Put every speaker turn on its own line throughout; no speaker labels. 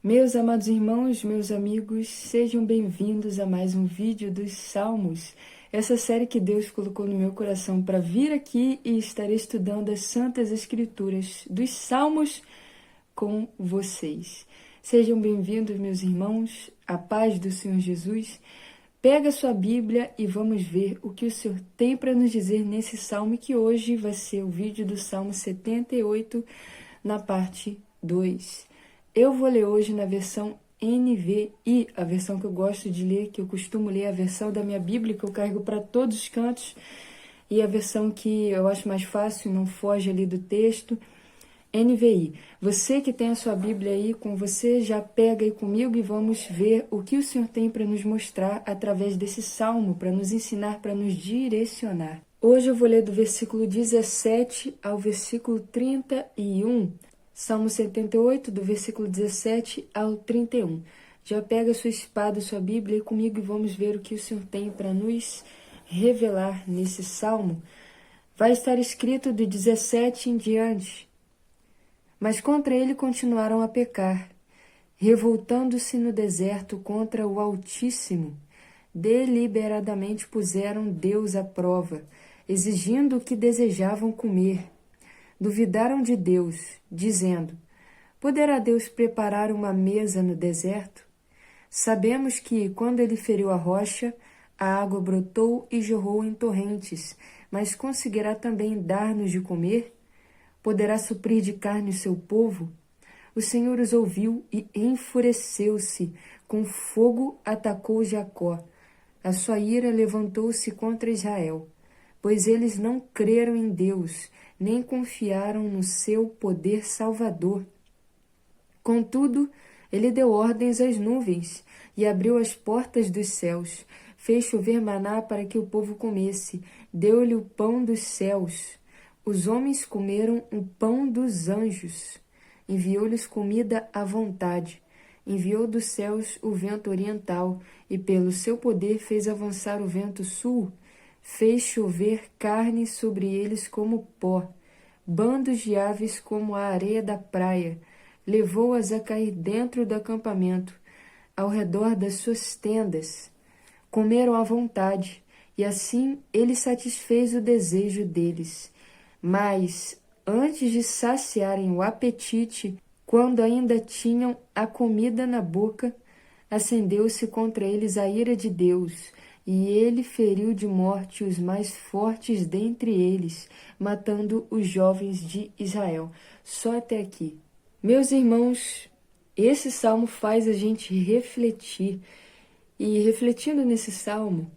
Meus amados irmãos, meus amigos, sejam bem-vindos a mais um vídeo dos Salmos, essa série que Deus colocou no meu coração para vir aqui e estar estudando as Santas Escrituras dos Salmos com vocês. Sejam bem-vindos, meus irmãos, a paz do Senhor Jesus. Pega a sua Bíblia e vamos ver o que o Senhor tem para nos dizer nesse salmo, que hoje vai ser o vídeo do Salmo 78, na parte 2. Eu vou ler hoje na versão NVI, a versão que eu gosto de ler, que eu costumo ler, a versão da minha Bíblia, que eu carrego para todos os cantos, e a versão que eu acho mais fácil, não foge ali do texto, NVI. Você que tem a sua Bíblia aí com você, já pega aí comigo e vamos ver o que o Senhor tem para nos mostrar através desse salmo, para nos ensinar, para nos direcionar. Hoje eu vou ler do versículo 17 ao versículo 31, Salmo 78, do versículo 17 ao 31. Já pega a sua espada, a sua Bíblia aí comigo e vamos ver o que o Senhor tem para nos revelar nesse salmo. Vai estar escrito de 17 em diante. Mas contra ele continuaram a pecar, revoltando-se no deserto contra o Altíssimo. Deliberadamente puseram Deus à prova, exigindo o que desejavam comer. Duvidaram de Deus, dizendo: poderá Deus preparar uma mesa no deserto? Sabemos que, quando ele feriu a rocha, a água brotou e jorrou em torrentes, mas conseguirá também dar-nos de comer? Poderá suprir de carne o seu povo? O Senhor os ouviu e enfureceu-se, com fogo atacou Jacó. A sua ira levantou-se contra Israel, pois eles não creram em Deus, nem confiaram no seu poder salvador. Contudo, ele deu ordens às nuvens e abriu as portas dos céus, fez chover maná para que o povo comesse, deu-lhe o pão dos céus. Os homens comeram o pão dos anjos. Enviou-lhes comida à vontade. Enviou dos céus o vento oriental, e pelo seu poder fez avançar o vento sul. Fez chover carne sobre eles como pó, bandos de aves como a areia da praia. Levou-as a cair dentro do acampamento, ao redor das suas tendas. Comeram à vontade, e assim ele satisfez o desejo deles. Mas, antes de saciarem o apetite, quando ainda tinham a comida na boca, acendeu-se contra eles a ira de Deus, e ele feriu de morte os mais fortes dentre eles, matando os jovens de Israel. Só até aqui. Meus irmãos, esse salmo faz a gente refletir. E refletindo nesse salmo,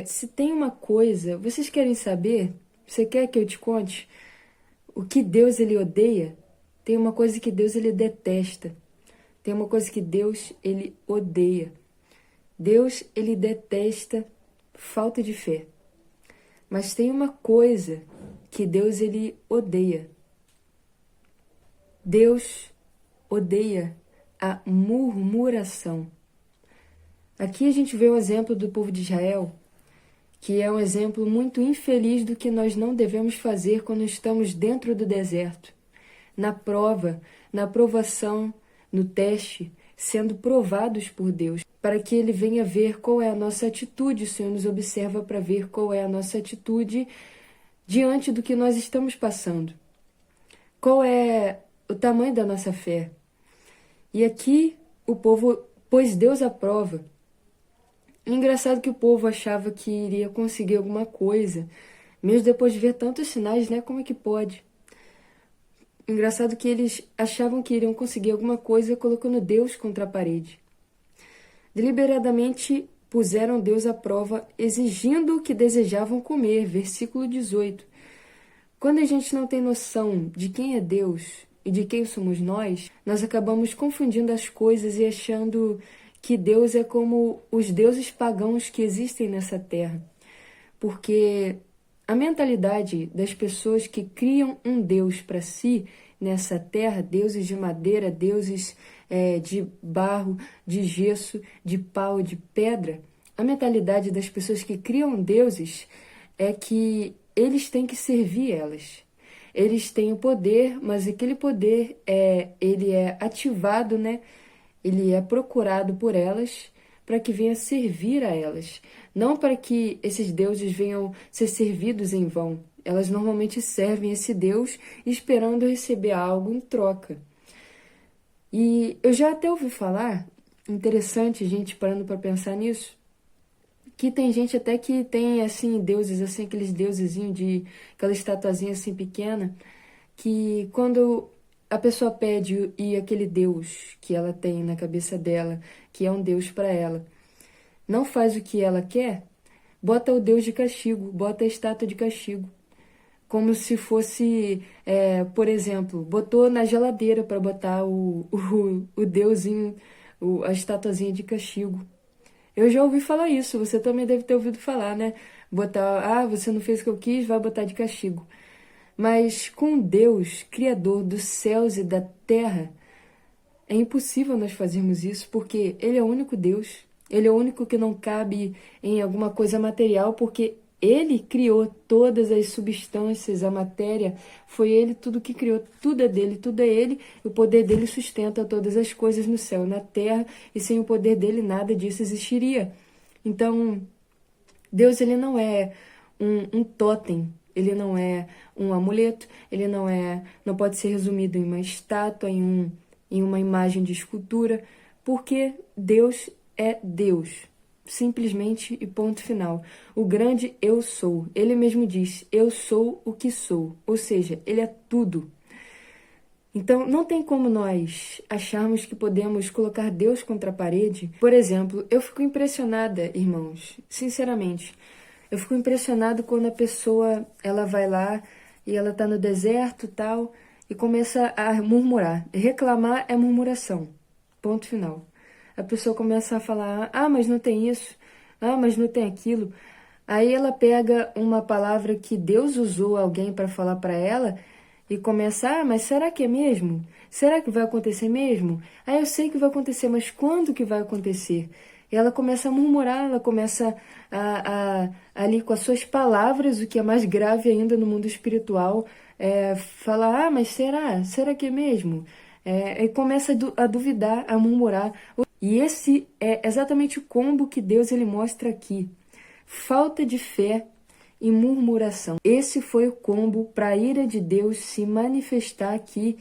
se tem uma coisa, vocês querem saber? Você quer que eu te conte o que Deus ele odeia? Tem uma coisa que Deus ele detesta. Tem uma coisa que Deus ele odeia. Deus ele detesta falta de fé. Mas tem uma coisa que Deus ele odeia. Deus odeia a murmuração. Aqui a gente vê o exemplo do povo de Israel, que é um exemplo muito infeliz do que nós não devemos fazer quando estamos dentro do deserto, na prova, na provação, no teste, sendo provados por Deus, para que Ele venha ver qual é a nossa atitude. O Senhor nos observa para ver qual é a nossa atitude diante do que nós estamos passando. Qual é o tamanho da nossa fé? E aqui o povo pôs Deus à prova. Engraçado que o povo achava que iria conseguir alguma coisa, mesmo depois de ver tantos sinais, né? Como é que pode? Engraçado que eles achavam que iriam conseguir alguma coisa colocando Deus contra a parede. Deliberadamente puseram Deus à prova, exigindo o que desejavam comer. Versículo 18. Quando a gente não tem noção de quem é Deus e de quem somos nós acabamos confundindo as coisas e achando que Deus é como os deuses pagãos que existem nessa terra. Porque a mentalidade das pessoas que criam um Deus para si nessa terra, deuses de madeira, deuses de barro, de gesso, de pau, de pedra, a mentalidade das pessoas que criam deuses é que eles têm que servir elas. eles têm o poder, mas aquele poder ele é ativado, né? Ele é procurado por elas para que venha servir a elas, não para que esses deuses venham ser servidos em vão. Elas normalmente servem esse Deus esperando receber algo em troca. E eu já até ouvi falar, interessante, gente parando para pensar nisso, que tem gente até que tem, assim, deuses, assim, aqueles deusezinhos de aquela estatuazinha assim pequena, que quando a pessoa pede e aquele Deus que ela tem na cabeça dela, que é um Deus para ela, não faz o que ela quer, bota o Deus de castigo, bota a estátua de castigo. Como se fosse, por exemplo, botou na geladeira para botar o deusinho, a estatuazinha de castigo. Eu já ouvi falar isso, você também deve ter ouvido falar, né? Botar, você não fez o que eu quis, vai botar de castigo. Mas com Deus, Criador dos céus e da terra, é impossível nós fazermos isso, porque Ele é o único Deus. Ele é o único que não cabe em alguma coisa material, porque Ele criou todas as substâncias, a matéria. Foi Ele tudo que criou, tudo é dele, tudo é Ele. E o poder dele sustenta todas as coisas no céu e na terra, e sem o poder dele nada disso existiria. Então, Deus, ele não é um totem, ele não é um amuleto, ele não pode ser resumido em uma estátua, em uma imagem de escultura, porque Deus é Deus, simplesmente e ponto final. O grande eu sou, ele mesmo diz, eu sou o que sou, ou seja, ele é tudo. Então, não tem como nós acharmos que podemos colocar Deus contra a parede. Por exemplo, eu fico impressionada, irmãos, sinceramente. Eu fico impressionado quando a pessoa, ela vai lá e ela tá no deserto tal, e começa a murmurar. Reclamar é murmuração. Ponto final. A pessoa começa a falar, mas não tem isso, mas não tem aquilo. Aí ela pega uma palavra que Deus usou alguém para falar para ela e começa, mas será que é mesmo? Será que vai acontecer mesmo? Eu sei que vai acontecer, mas quando que vai acontecer? E ela começa a murmurar, ela começa ali com as suas palavras, o que é mais grave ainda no mundo espiritual, falar, mas será? Será que é mesmo? E começa a duvidar, a murmurar. E esse é exatamente o combo que Deus ele mostra aqui. Falta de fé e murmuração. Esse foi o combo para a ira de Deus se manifestar aqui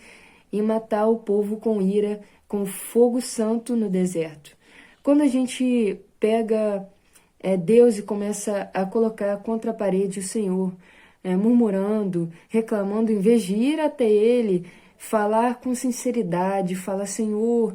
e matar o povo com ira, com fogo santo no deserto. Quando a gente pega Deus e começa a colocar contra a parede o Senhor, murmurando, reclamando, em vez de ir até Ele, falar com sinceridade, falar, Senhor,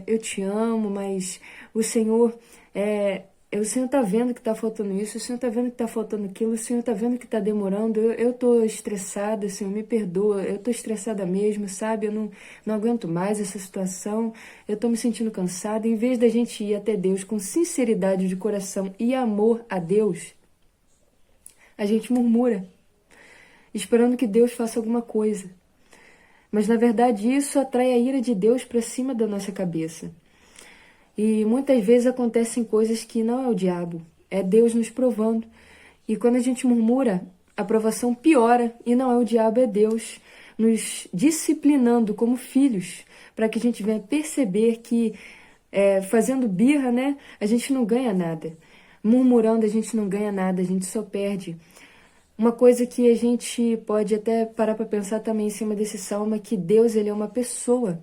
eu te amo, mas o Senhor está vendo que está faltando isso, o Senhor está vendo que está faltando aquilo, o Senhor está vendo que está demorando, eu estou estressada, Senhor, me perdoa, eu estou estressada mesmo, sabe? Eu não aguento mais essa situação, eu estou me sentindo cansada. Em vez da gente ir até Deus com sinceridade de coração e amor a Deus, a gente murmura, esperando que Deus faça alguma coisa. Mas, na verdade, isso atrai a ira de Deus para cima da nossa cabeça. E muitas vezes acontecem coisas que não é o diabo, é Deus nos provando. E quando a gente murmura, a provação piora, e não é o diabo, é Deus nos disciplinando como filhos, para que a gente venha perceber que fazendo birra, né, a gente não ganha nada. Murmurando, a gente não ganha nada, a gente só perde. Uma coisa que a gente pode até parar para pensar também em cima desse salmo é que Deus, ele é uma pessoa.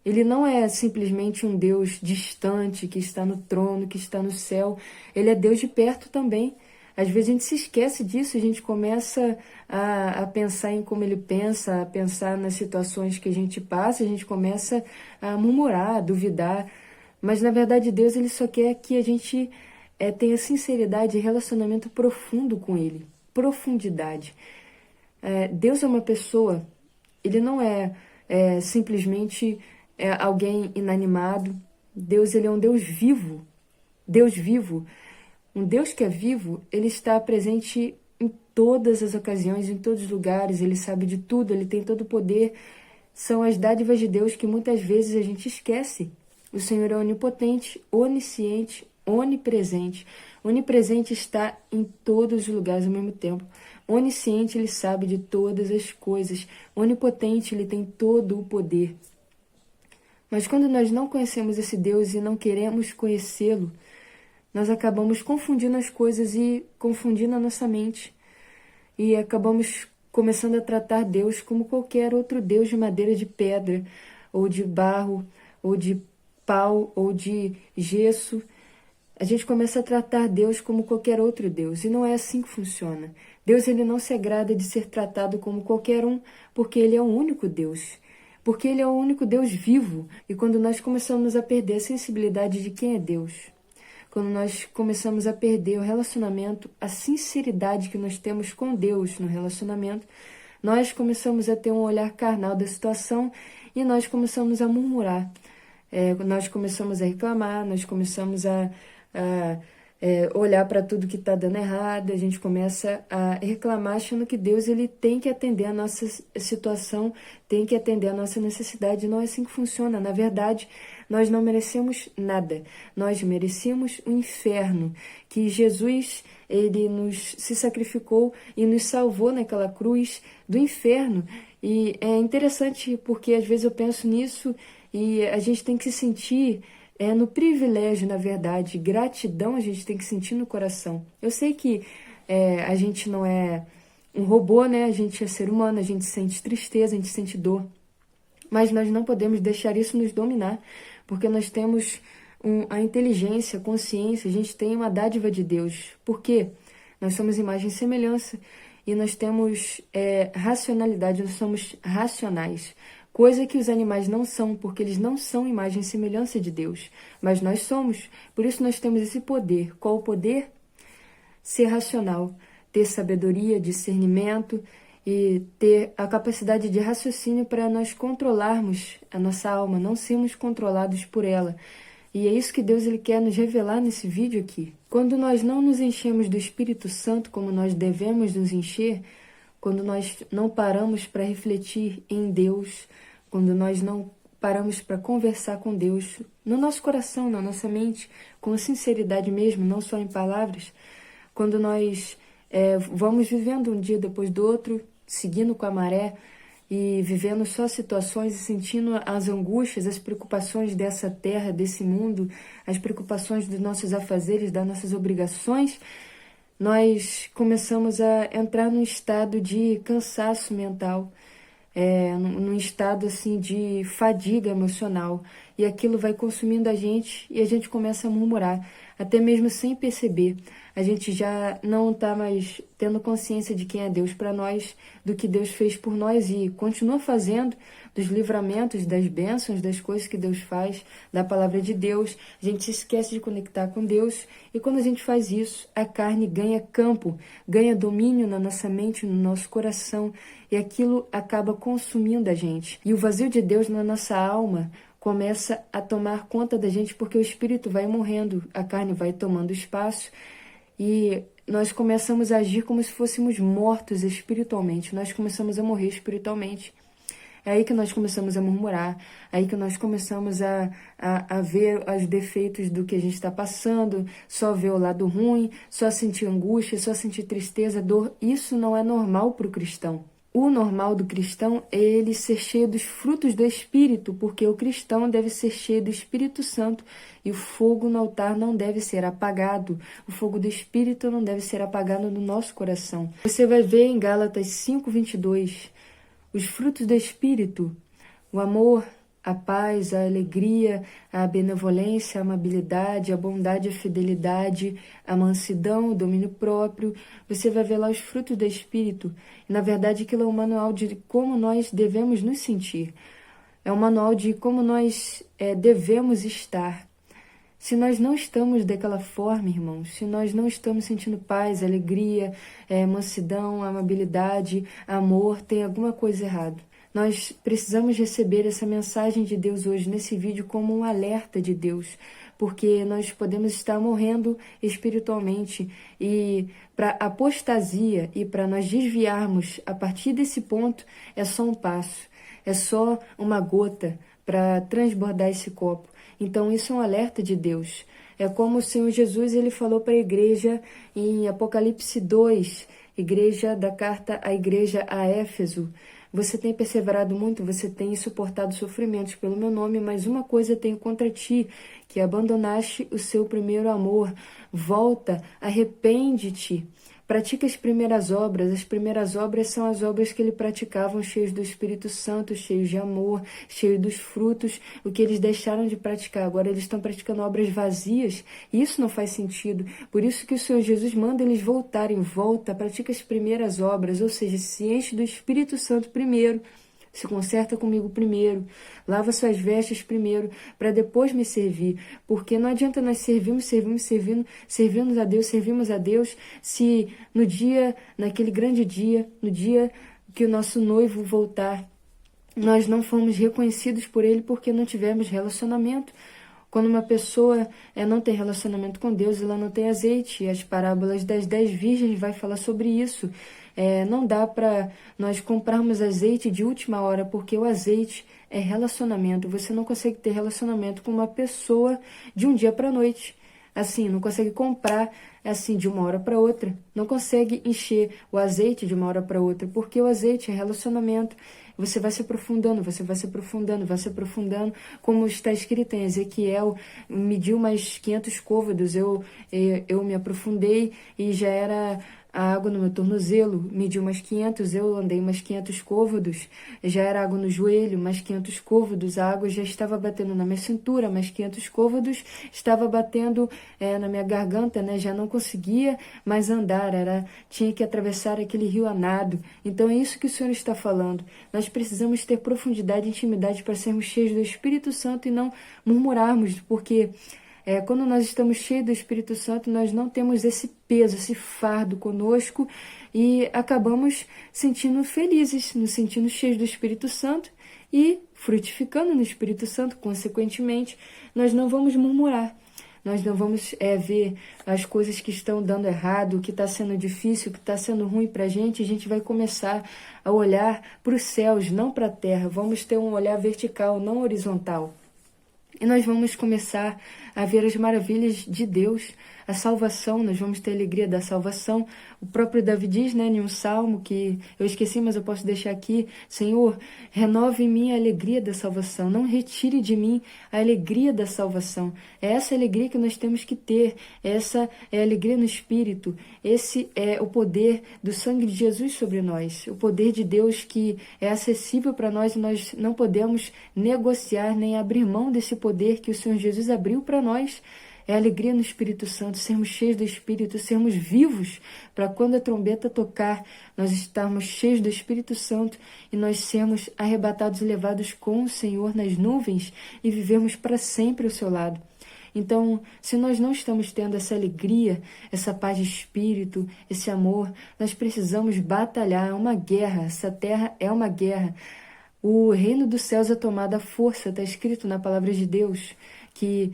Ele não é simplesmente um Deus distante, que está no trono, que está no céu. Ele é Deus de perto também. Às vezes a gente se esquece disso, a gente começa a pensar em como ele pensa, a pensar nas situações que a gente passa, a gente começa a murmurar, a duvidar. Mas, na verdade, Deus ele só quer que a gente tenha sinceridade e relacionamento profundo com ele. Profundidade. Deus é uma pessoa, ele não é simplesmente alguém inanimado. Deus, ele é um Deus vivo. Deus vivo. Um Deus que é vivo, ele está presente em todas as ocasiões, em todos os lugares, ele sabe de tudo, ele tem todo o poder. São as dádivas de Deus que muitas vezes a gente esquece. O Senhor é onipotente, onisciente, onipresente. Onipresente está em todos os lugares ao mesmo tempo. Onisciente, ele sabe de todas as coisas. Onipotente, ele tem todo o poder. Mas quando nós não conhecemos esse Deus e não queremos conhecê-lo, nós acabamos confundindo as coisas e confundindo a nossa mente. E acabamos começando a tratar Deus como qualquer outro Deus de madeira, de pedra, ou de barro, ou de pau, ou de gesso. A gente começa a tratar Deus como qualquer outro Deus, e não é assim que funciona. Deus, ele não se agrada de ser tratado como qualquer um, porque ele é o único Deus. Porque ele é o único Deus vivo. E quando nós começamos a perder a sensibilidade de quem é Deus, quando nós começamos a perder o relacionamento, a sinceridade que nós temos com Deus no relacionamento, nós começamos a ter um olhar carnal da situação e nós começamos a murmurar. Nós começamos a reclamar, nós começamos a olhar para tudo que está dando errado, a gente começa a reclamar achando que Deus, ele tem que atender a nossa situação, tem que atender a nossa necessidade. Não é assim que funciona. Na verdade, nós não merecemos nada. Nós merecemos o inferno, que Jesus, ele se sacrificou e nos salvou naquela cruz do inferno. E é interessante porque às vezes eu penso nisso e a gente tem que se sentir no privilégio, na verdade. Gratidão a gente tem que sentir no coração. Eu sei que a gente não é um robô, né? A gente é ser humano, a gente sente tristeza, a gente sente dor. Mas nós não podemos deixar isso nos dominar, porque nós temos a inteligência, a consciência, a gente tem uma dádiva de Deus. Por quê? Nós somos imagem e semelhança e nós temos racionalidade, nós somos racionais. Coisa que os animais não são, porque eles não são imagem e semelhança de Deus. Mas nós somos. Por isso nós temos esse poder. Qual o poder? Ser racional, ter sabedoria, discernimento e ter a capacidade de raciocínio para nós controlarmos a nossa alma, não sermos controlados por ela. E é isso que Deus, ele quer nos revelar nesse vídeo aqui. Quando nós não nos enchemos do Espírito Santo como nós devemos nos encher, quando nós não paramos para refletir em Deus, quando nós não paramos para conversar com Deus, no nosso coração, na nossa mente, com sinceridade mesmo, não só em palavras, quando nós vamos vivendo um dia depois do outro, seguindo com a maré e vivendo só situações e sentindo as angústias, as preocupações dessa terra, desse mundo, as preocupações dos nossos afazeres, das nossas obrigações, nós começamos a entrar num estado de cansaço mental, num estado assim de fadiga emocional, e aquilo vai consumindo a gente e a gente começa a murmurar, até mesmo sem perceber. A gente já não está mais tendo consciência de quem é Deus para nós, do que Deus fez por nós e continua fazendo, dos livramentos, das bênçãos, das coisas que Deus faz, da palavra de Deus. A gente se esquece de conectar com Deus e quando a gente faz isso, a carne ganha campo, ganha domínio na nossa mente, no nosso coração, e aquilo acaba consumindo a gente. E o vazio de Deus na nossa alma começa a tomar conta da gente, porque o espírito vai morrendo, a carne vai tomando espaço e nós começamos a agir como se fôssemos mortos espiritualmente, nós começamos a morrer espiritualmente. É aí que nós começamos a murmurar, é aí que nós começamos a ver os defeitos do que a gente está passando, só ver o lado ruim, só sentir angústia, só sentir tristeza, dor. Isso não é normal para o cristão. O normal do cristão é ele ser cheio dos frutos do Espírito, porque o cristão deve ser cheio do Espírito Santo e o fogo no altar não deve ser apagado. O fogo do Espírito não deve ser apagado no nosso coração. Você vai ver em Gálatas 5:22, os frutos do Espírito, o amor, a paz, a alegria, a benevolência, a amabilidade, a bondade, a fidelidade, a mansidão, o domínio próprio. Você vai ver lá os frutos do Espírito. E, na verdade, aquilo é um manual de como nós devemos nos sentir. É um manual de como nós devemos estar. Se nós não estamos daquela forma, irmãos, se nós não estamos sentindo paz, alegria, mansidão, amabilidade, amor, tem alguma coisa errada. Nós precisamos receber essa mensagem de Deus hoje nesse vídeo como um alerta de Deus, porque nós podemos estar morrendo espiritualmente e para apostasia e para nós desviarmos a partir desse ponto é só um passo, é só uma gota para transbordar esse copo. Então isso é um alerta de Deus. É como o Senhor Jesus ele falou para a igreja em Apocalipse 2, igreja da carta à igreja a Éfeso. Você tem perseverado muito, você tem suportado sofrimentos pelo meu nome, mas uma coisa tenho contra ti, que abandonaste o seu primeiro amor. Volta, arrepende-te. Pratica as primeiras obras. As primeiras obras são as obras que ele praticavam, cheios do Espírito Santo, cheios de amor, cheios dos frutos, o que eles deixaram de praticar. Agora eles estão praticando obras vazias, e isso não faz sentido. Por isso que o Senhor Jesus manda eles voltarem. Volta, pratica as primeiras obras, ou seja, se enche do Espírito Santo primeiro, se conserta comigo primeiro, lava suas vestes primeiro, para depois me servir. Porque não adianta nós servimos a Deus, se naquele grande dia, no dia que o nosso noivo voltar, nós não fomos reconhecidos por ele porque não tivemos relacionamento. Quando uma pessoa não tem relacionamento com Deus, ela não tem azeite. E as parábolas das 10 virgens vai falar sobre isso. Não dá para nós comprarmos azeite de última hora, porque o azeite é relacionamento. Você não consegue ter relacionamento com uma pessoa de um dia para a noite. Assim, não consegue comprar assim de uma hora para outra. Não consegue encher o azeite de uma hora para outra, porque o azeite é relacionamento. Você vai se aprofundando, como está escrito em Ezequiel, mediu mais 500 côvados, eu me aprofundei e já era a água no meu tornozelo, mediu mais 500, eu andei mais 500 côvados, já era água no joelho, mais 500 côvados, a água já estava batendo na minha cintura, mais 500 côvados, estava batendo na minha garganta, né? Já não conseguia mais andar, tinha que atravessar aquele rio a nado. Então é isso que o Senhor está falando. Nós precisamos ter profundidade e intimidade para sermos cheios do Espírito Santo e não murmurarmos, porque quando nós estamos cheios do Espírito Santo, nós não temos esse peso, esse fardo conosco e acabamos sentindo felizes, nos sentindo cheios do Espírito Santo e frutificando no Espírito Santo. Consequentemente, nós não vamos murmurar, nós não vamos ver as coisas que estão dando errado, o que está sendo difícil, o que está sendo ruim para a gente vai começar a olhar para os céus, não para a terra. Vamos ter um olhar vertical, não horizontal. E nós vamos começar a ver as maravilhas de Deus, a salvação, nós vamos ter a alegria da salvação. O próprio Davi diz, em um salmo, que eu esqueci, mas eu posso deixar aqui: Senhor, renove em mim a alegria da salvação, não retire de mim a alegria da salvação. É essa alegria que nós temos que ter, essa é a alegria no Espírito, esse é o poder do sangue de Jesus sobre nós, o poder de Deus que é acessível para nós e nós não podemos negociar nem abrir mão desse poder que o Senhor Jesus abriu para nós. É a alegria no Espírito Santo, sermos cheios do Espírito, sermos vivos, para quando a trombeta tocar, nós estarmos cheios do Espírito Santo e nós sermos arrebatados e levados com o Senhor nas nuvens e vivermos para sempre ao seu lado. Então, se nós não estamos tendo essa alegria, essa paz de espírito, esse amor, nós precisamos batalhar. É uma guerra, essa terra é uma guerra. O reino dos céus é tomado à força, está escrito na palavra de Deus, que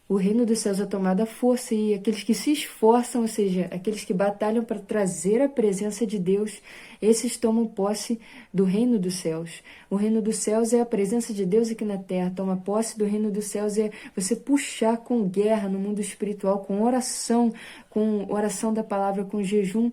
o reino dos céus é tomado à força, e aqueles que se esforçam, ou seja, aqueles que batalham para trazer a presença de Deus, esses tomam posse do reino dos céus. O reino dos céus é a presença de Deus aqui na terra. Toma posse do reino dos céus é você puxar com guerra no mundo espiritual, com oração da palavra, com jejum,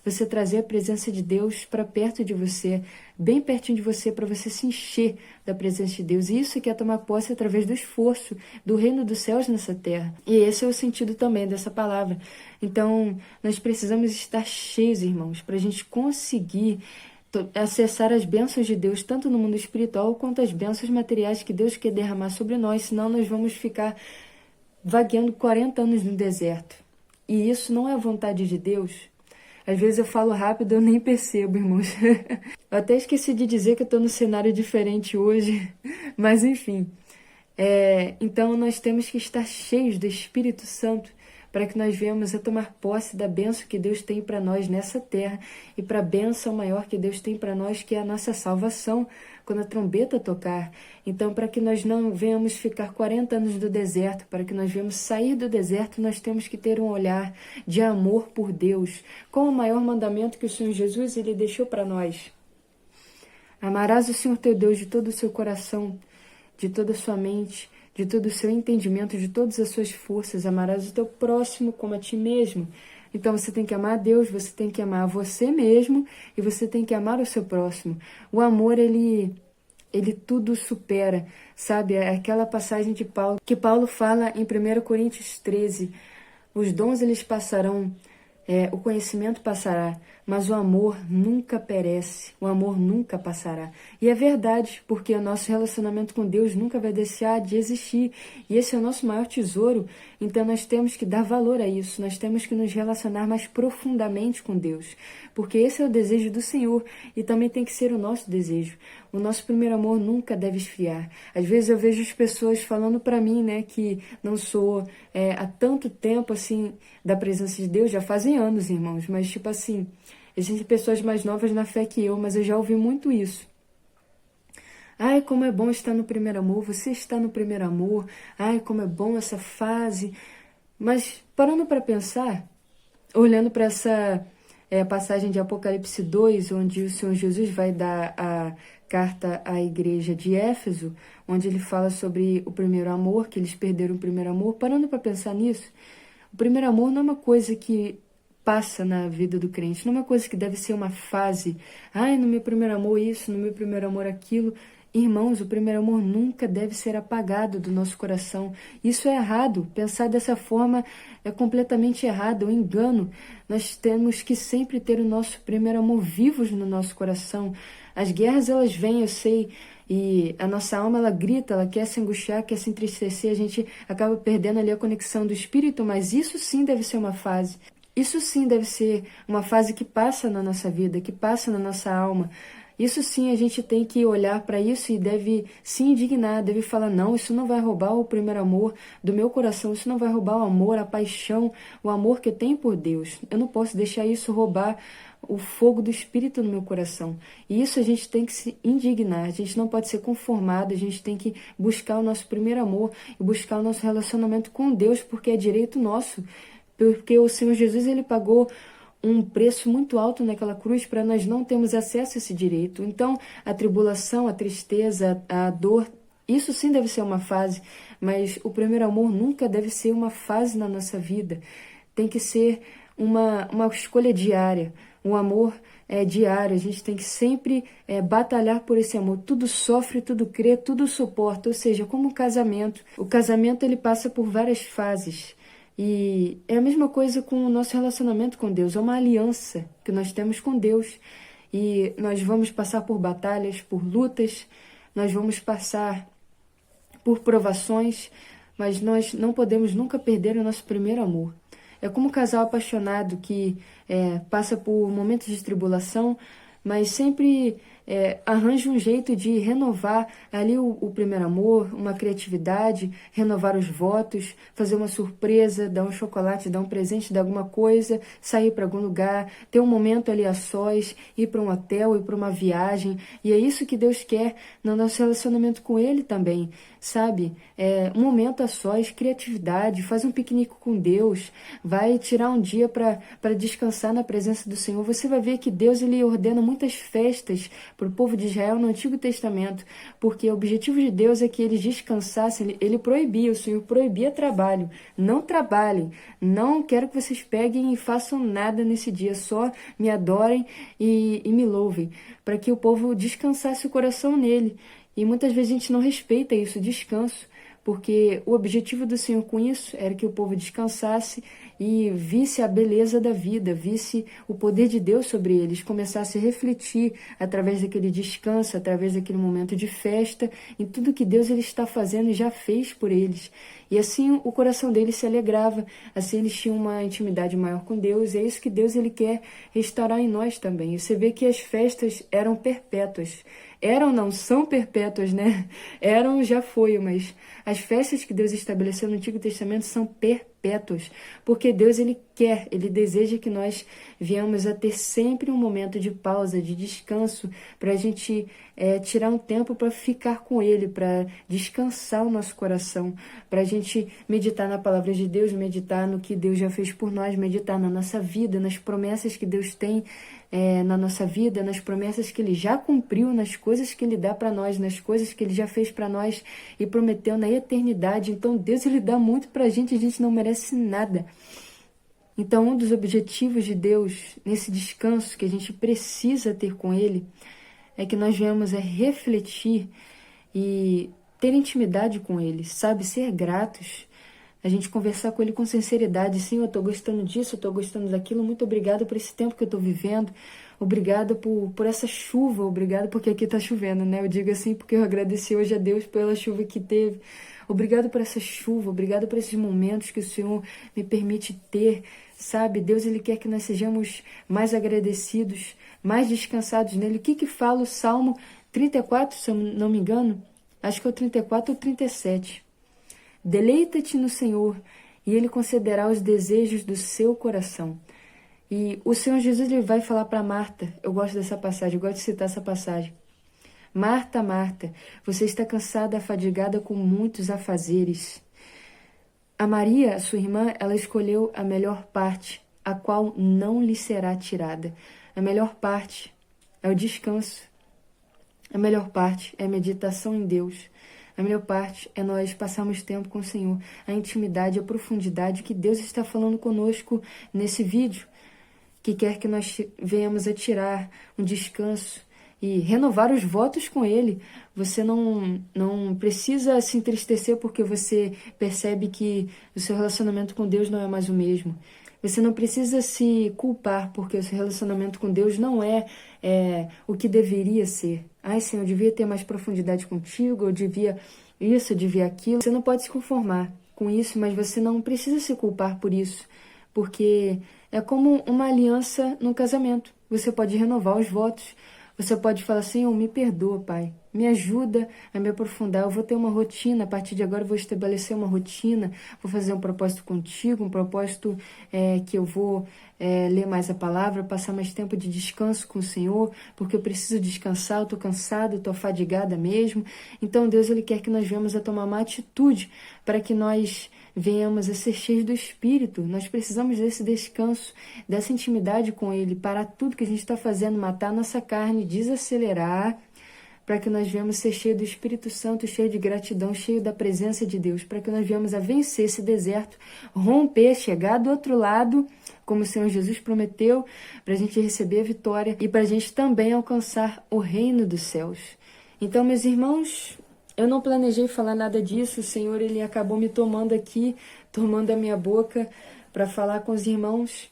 você trazer a presença de Deus para perto de você, bem pertinho de você, para você se encher da presença de Deus. E isso que é tomar posse através do esforço do reino dos céus nessa terra. E esse é o sentido também dessa palavra. Então, nós precisamos estar cheios, irmãos, para a gente conseguir acessar as bênçãos de Deus, tanto no mundo espiritual quanto as bênçãos materiais que Deus quer derramar sobre nós, senão nós vamos ficar vagueando 40 anos no deserto. E isso não é a vontade de Deus. Às vezes eu falo rápido, eu nem percebo, irmãos. Eu até esqueci de dizer que eu estou num cenário diferente hoje, mas enfim. Então nós temos que estar cheios do Espírito Santo para que nós venhamos a tomar posse da bênção que Deus tem para nós nessa terra e para a bênção maior que Deus tem para nós, que é a nossa salvação, quando a trombeta tocar. Então, para que nós não venhamos ficar 40 anos no deserto, para que nós venhamos sair do deserto, nós temos que ter um olhar de amor por Deus, com o maior mandamento que o Senhor Jesus ele deixou para nós. Amarás o Senhor teu Deus de todo o seu coração, de toda a sua mente, de todo o seu entendimento, de todas as suas forças. Amarás o teu próximo como a ti mesmo. Então você tem que amar a Deus, você tem que amar a você mesmo e você tem que amar o seu próximo. O amor, ele tudo supera, sabe? É aquela passagem de Paulo, que Paulo fala em 1 Coríntios 13. Os dons eles passarão, o conhecimento passará, mas o amor nunca perece, o amor nunca passará. E é verdade, porque o nosso relacionamento com Deus nunca vai deixar de existir. E esse é o nosso maior tesouro. Então nós temos que dar valor a isso, nós temos que nos relacionar mais profundamente com Deus. Porque esse é o desejo do Senhor e também tem que ser o nosso desejo. O nosso primeiro amor nunca deve esfriar. Às vezes eu vejo as pessoas falando para mim, né, que não sou há tanto tempo assim da presença de Deus, já fazem anos, irmãos, mas tipo assim, existem pessoas mais novas na fé que eu, mas eu já ouvi muito isso. Ai, como é bom estar no primeiro amor, você está no primeiro amor, ai, como é bom essa fase. Mas parando para pensar, olhando para essa passagem de Apocalipse 2, onde o Senhor Jesus vai dar a carta à igreja de Éfeso, onde ele fala sobre o primeiro amor, que eles perderam o primeiro amor. Parando para pensar nisso, o primeiro amor não é uma coisa que passa na vida do crente, não é uma coisa que deve ser uma fase. Ai, no meu primeiro amor isso, no meu primeiro amor aquilo. Irmãos, o primeiro amor nunca deve ser apagado do nosso coração. Isso é errado. Pensar dessa forma é completamente errado, é um engano. Nós temos que sempre ter o nosso primeiro amor vivos no nosso coração. As guerras, elas vêm, eu sei, e a nossa alma, ela grita, ela quer se angustiar, quer se entristecer, a gente acaba perdendo ali a conexão do espírito, mas isso sim deve ser uma fase. Isso sim deve ser uma fase que passa na nossa vida, que passa na nossa alma. Isso sim, a gente tem que olhar para isso e deve se indignar, deve falar, não, isso não vai roubar o primeiro amor do meu coração, isso não vai roubar o amor, a paixão, o amor que eu tenho por Deus. Eu não posso deixar isso roubar o fogo do Espírito no meu coração. E isso a gente tem que se indignar, a gente não pode ser conformado, a gente tem que buscar o nosso primeiro amor e buscar o nosso relacionamento com Deus, porque é direito nosso. Porque o Senhor Jesus, ele pagou um preço muito alto naquela cruz para nós não termos acesso a esse direito. Então, a tribulação, a tristeza, a dor, isso sim deve ser uma fase, mas o primeiro amor nunca deve ser uma fase na nossa vida. Tem que ser uma escolha diária. O amor é diário, a gente tem que sempre batalhar por esse amor. Tudo sofre, tudo crê, tudo suporta, ou seja, como um casamento. O casamento, ele passa por várias fases. E é a mesma coisa com o nosso relacionamento com Deus, é uma aliança que nós temos com Deus. E nós vamos passar por batalhas, por lutas, nós vamos passar por provações, mas nós não podemos nunca perder o nosso primeiro amor. É como um casal apaixonado que passa por momentos de tribulação, mas sempre arranja um jeito de renovar ali o primeiro amor, uma criatividade, renovar os votos, fazer uma surpresa, dar um chocolate, dar um presente de alguma coisa, sair para algum lugar, ter um momento ali a sós, ir para um hotel, ir para uma viagem. E é isso que Deus quer no nosso relacionamento com Ele também, sabe? Um momento a sós, criatividade, faz um piquenique com Deus, vai tirar um dia para descansar na presença do Senhor. Você vai ver que Deus, ele ordena muitas festas para o povo de Israel no Antigo Testamento, porque o objetivo de Deus é que eles descansassem. Ele proibia, o Senhor proibia trabalho. Não trabalhem, não quero que vocês peguem e façam nada nesse dia, só me adorem e me louvem, para que o povo descansasse o coração nele. E muitas vezes a gente não respeita isso, descanso, porque o objetivo do Senhor com isso era que o povo descansasse e visse a beleza da vida, visse o poder de Deus sobre eles, começasse a refletir através daquele descanso, através daquele momento de festa, em tudo que Deus ele está fazendo e já fez por eles. E assim o coração deles se alegrava, assim eles tinham uma intimidade maior com Deus, e é isso que Deus ele quer restaurar em nós também. E você vê que as festas eram perpétuas. Eram, não, são perpétuas, né? Eram, já foi, mas as festas que Deus estabeleceu no Antigo Testamento são perpétuas. perpétuas, porque Deus, Ele deseja que nós venhamos a ter sempre um momento de pausa, de descanso, para a gente tirar um tempo para ficar com Ele, para descansar o nosso coração, para a gente meditar na palavra de Deus, meditar no que Deus já fez por nós, meditar na nossa vida, nas promessas que Deus tem na nossa vida, nas promessas que Ele já cumpriu, nas coisas que Ele dá para nós, nas coisas que Ele já fez para nós e prometeu na eternidade. Então Deus, Ele dá muito para a gente não merece nada. Então um dos objetivos de Deus nesse descanso que a gente precisa ter com Ele é que nós venhamos a refletir e ter intimidade com Ele, sabe? Ser gratos. A gente conversar com Ele com sinceridade. Sim, eu estou gostando disso, eu estou gostando daquilo. Muito obrigada por esse tempo que eu estou vivendo. Obrigada por essa chuva. Obrigada porque aqui está chovendo, né? Eu digo assim porque eu agradeci hoje a Deus pela chuva que teve. Obrigado por essa chuva. Obrigado por esses momentos que o Senhor me permite ter. Sabe? Deus, Ele quer que nós sejamos mais agradecidos, mais descansados nele. O que fala o Salmo 34, se eu não me engano? Acho que é o 34 ou 37. Deleita-te no Senhor, e Ele concederá os desejos do seu coração. E o Senhor Jesus, Ele vai falar para Marta, eu gosto dessa passagem, eu gosto de citar essa passagem. Marta, Marta, você está cansada, afadigada com muitos afazeres. A Maria, sua irmã, ela escolheu a melhor parte, a qual não lhe será tirada. A melhor parte é o descanso. A melhor parte é a meditação em Deus. A melhor parte é nós passarmos tempo com o Senhor, a intimidade, a profundidade que Deus está falando conosco nesse vídeo, que quer que nós venhamos a tirar um descanso e renovar os votos com Ele. Você não precisa se entristecer porque você percebe que o seu relacionamento com Deus não é mais o mesmo. Você não precisa se culpar porque o seu relacionamento com Deus não é o que deveria ser. Ai, Senhor, eu devia ter mais profundidade contigo, eu devia isso, eu devia aquilo. Você não pode se conformar com isso, mas você não precisa se culpar por isso, porque é como uma aliança no casamento. Você pode renovar os votos. Você pode falar, Senhor, me perdoa, Pai. Me ajuda a me aprofundar. Eu vou ter uma rotina. A partir de agora eu vou estabelecer uma rotina. Vou fazer um propósito contigo, um propósito que eu vou ler mais a palavra, passar mais tempo de descanso com o Senhor, porque eu preciso descansar, eu estou cansada, estou afadigada mesmo. Então Deus, Ele quer que nós venhamos a tomar uma atitude para que nós venhamos a ser cheios do Espírito. Nós precisamos desse descanso, dessa intimidade com Ele, parar tudo que a gente está fazendo, matar a nossa carne, desacelerar, para que nós venhamos ser cheios do Espírito Santo, cheio de gratidão, cheio da presença de Deus, para que nós venhamos a vencer esse deserto, romper, chegar do outro lado, como o Senhor Jesus prometeu, para a gente receber a vitória e para a gente também alcançar o reino dos céus. Então, meus irmãos, eu não planejei falar nada disso, o Senhor, Ele acabou me tomando aqui, tomando a minha boca para falar com os irmãos,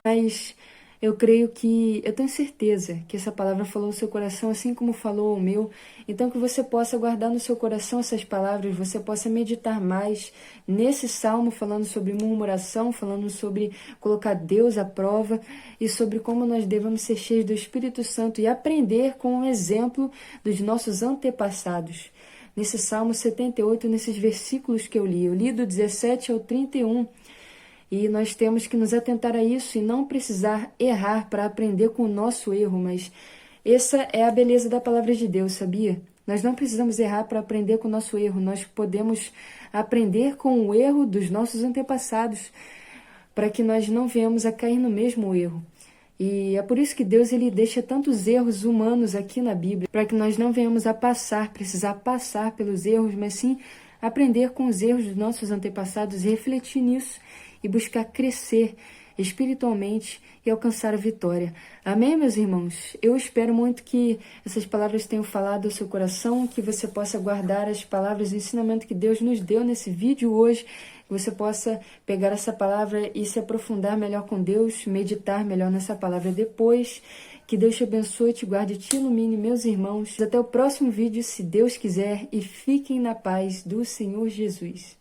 mas eu tenho certeza que essa palavra falou no seu coração, assim como falou o meu. Então que você possa guardar no seu coração essas palavras, você possa meditar mais nesse salmo, falando sobre murmuração, falando sobre colocar Deus à prova e sobre como nós devemos ser cheios do Espírito Santo e aprender com o exemplo dos nossos antepassados. Nesse Salmo 78, nesses versículos que eu li do 17 ao 31, e nós temos que nos atentar a isso e não precisar errar para aprender com o nosso erro, mas essa é a beleza da palavra de Deus, sabia? Nós não precisamos errar para aprender com o nosso erro, nós podemos aprender com o erro dos nossos antepassados, para que nós não venhamos a cair no mesmo erro. E é por isso que Deus, Ele deixa tantos erros humanos aqui na Bíblia, para que nós não venhamos a precisar passar pelos erros, mas sim aprender com os erros dos nossos antepassados, refletir nisso e buscar crescer espiritualmente e alcançar a vitória. Amém, meus irmãos? Eu espero muito que essas palavras tenham falado ao seu coração, que você possa guardar as palavras e ensinamento que Deus nos deu nesse vídeo hoje, que você possa pegar essa palavra e se aprofundar melhor com Deus, meditar melhor nessa palavra depois. Que Deus te abençoe, te guarde e te ilumine, meus irmãos. Até o próximo vídeo, se Deus quiser, e fiquem na paz do Senhor Jesus.